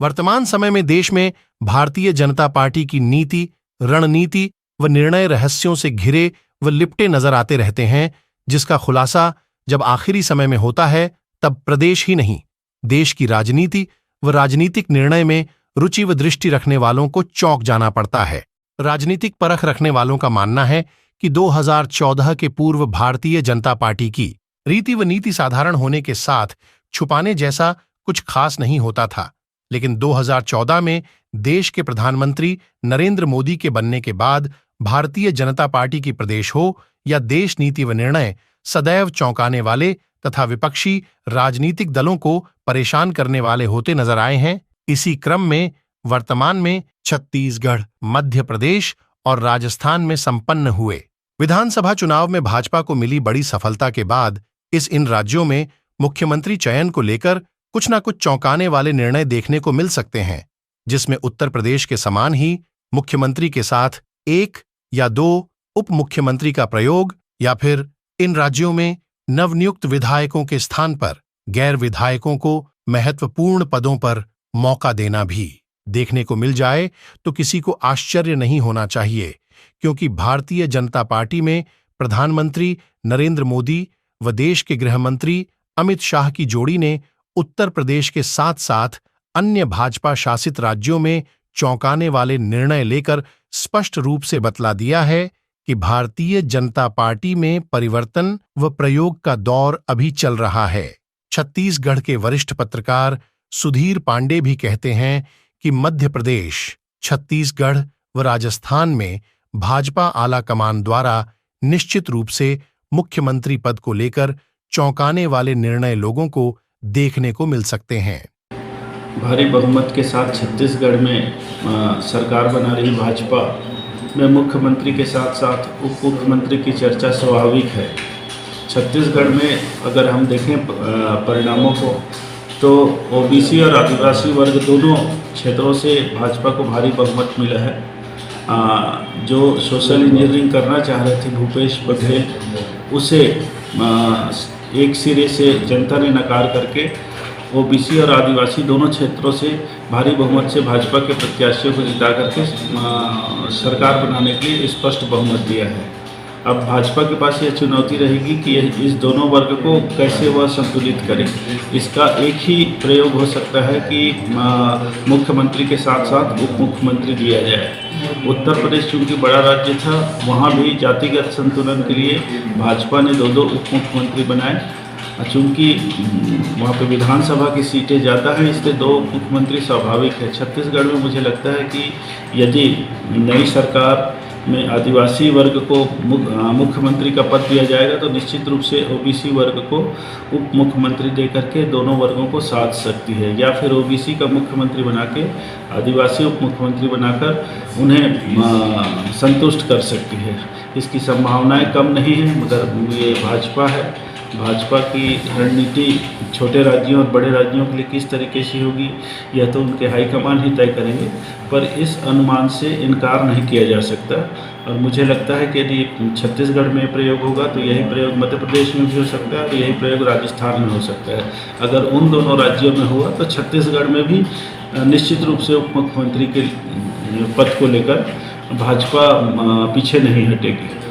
वर्तमान समय में देश में भारतीय जनता पार्टी की नीति, रणनीति व निर्णय रहस्यों से घिरे व लिपटे नजर आते रहते हैं, जिसका खुलासा जब आखिरी समय में होता है तब प्रदेश ही नहीं, देश की राजनीति व राजनीतिक निर्णय में रुचि व दृष्टि रखने वालों को चौंक जाना पड़ता है। राजनीतिक परख रखने वालों का मानना है कि 2014 के पूर्व भारतीय जनता पार्टी की रीति व नीति साधारण होने के साथ छुपाने जैसा कुछ खास नहीं होता था, लेकिन 2014 में देश के प्रधानमंत्री नरेंद्र मोदी के बनने के बाद भारतीय जनता पार्टी की प्रदेश हो या देश नीति व निर्णय सदैव चौंकाने वाले तथा विपक्षी राजनीतिक दलों को परेशान करने वाले होते नजर आए हैं। इसी क्रम में वर्तमान में छत्तीसगढ़, मध्य प्रदेश और राजस्थान में संपन्न हुए विधानसभा चुनाव में भाजपा को मिली बड़ी सफलता के बाद इन राज्यों में मुख्यमंत्री चयन को लेकर कुछ न कुछ चौंकाने वाले निर्णय देखने को मिल सकते हैं, जिसमें उत्तर प्रदेश के समान ही मुख्यमंत्री के साथ 1 या 2 उप मुख्यमंत्री का प्रयोग या फिर इन राज्यों में नवनियुक्त विधायकों के स्थान पर गैर विधायकों को महत्वपूर्ण पदों पर मौका देना भी देखने को मिल जाए तो किसी को आश्चर्य नहीं होना चाहिए, क्योंकि भारतीय जनता पार्टी में प्रधानमंत्री नरेंद्र मोदी व देश के गृह मंत्री अमित शाह की जोड़ी ने उत्तर प्रदेश के साथ साथ अन्य भाजपा शासित राज्यों में चौंकाने वाले निर्णय लेकर स्पष्ट रूप से बतला दिया है कि भारतीय जनता पार्टी में परिवर्तन व प्रयोग का दौर अभी चल रहा है। छत्तीसगढ़ के वरिष्ठ पत्रकार सुधीर पांडे भी कहते हैं कि मध्य प्रदेश, छत्तीसगढ़ व राजस्थान में भाजपा आला कमान द्वारा निश्चित रूप से मुख्यमंत्री पद को लेकर चौंकाने वाले निर्णय लोगों को देखने को मिल सकते हैं। भारी बहुमत के साथ छत्तीसगढ़ में सरकार बना रही भाजपा में मुख्यमंत्री के साथ साथ उप मुख्यमंत्री की चर्चा स्वाभाविक है। छत्तीसगढ़ में अगर हम देखें परिणामों को, तो ओबीसी और आदिवासी वर्ग दोनों क्षेत्रों से भाजपा को भारी बहुमत मिला है। जो सोशल इंजीनियरिंग करना चाह रहे थे भूपेश बघेल, उसे एक सिरे से जनता ने नकार करके ओबीसी और आदिवासी दोनों क्षेत्रों से भारी बहुमत से भाजपा के प्रत्याशियों को जिता करके सरकार बनाने के लिए स्पष्ट बहुमत दिया है। अब भाजपा के पास यह चुनौती रहेगी कि इस दोनों वर्ग को कैसे वह संतुलित करे। इसका एक ही प्रयोग हो सकता है कि मुख्यमंत्री के साथ साथ उप मुख्यमंत्री दिया जाए। उत्तर प्रदेश चूँकि बड़ा राज्य था, वहाँ भी जातिगत संतुलन के लिए भाजपा ने 2 उप मुख्यमंत्री बनाए। चूँकि वहाँ पे विधानसभा की सीटें ज़्यादा हैं, इसलिए 2 मुख्यमंत्री स्वाभाविक है। छत्तीसगढ़ में मुझे लगता है कि यदि नई सरकार में आदिवासी वर्ग को मुख्यमंत्री का पद दिया जाएगा तो निश्चित रूप से ओबीसी वर्ग को उप मुख्यमंत्री देकर के दोनों वर्गों को साध सकती है, या फिर ओबीसी का मुख्यमंत्री बना के आदिवासी उप मुख्यमंत्री बनाकर उन्हें संतुष्ट कर सकती है। इसकी संभावनाएं कम नहीं है, मगर ये भाजपा है। भाजपा की रणनीति छोटे राज्यों और बड़े राज्यों के लिए किस तरीके से होगी, यह तो उनके हाईकमान ही तय करेंगे, पर इस अनुमान से इनकार नहीं किया जा सकता। और मुझे लगता है कि यदि छत्तीसगढ़ में प्रयोग होगा तो यही प्रयोग मध्य प्रदेश में भी हो सकता है, तो यही प्रयोग राजस्थान में हो सकता है। अगर उन दोनों राज्यों में हुआ तो छत्तीसगढ़ में भी निश्चित रूप से उप मुख्यमंत्री के पद को लेकर भाजपा पीछे नहीं हटेगी।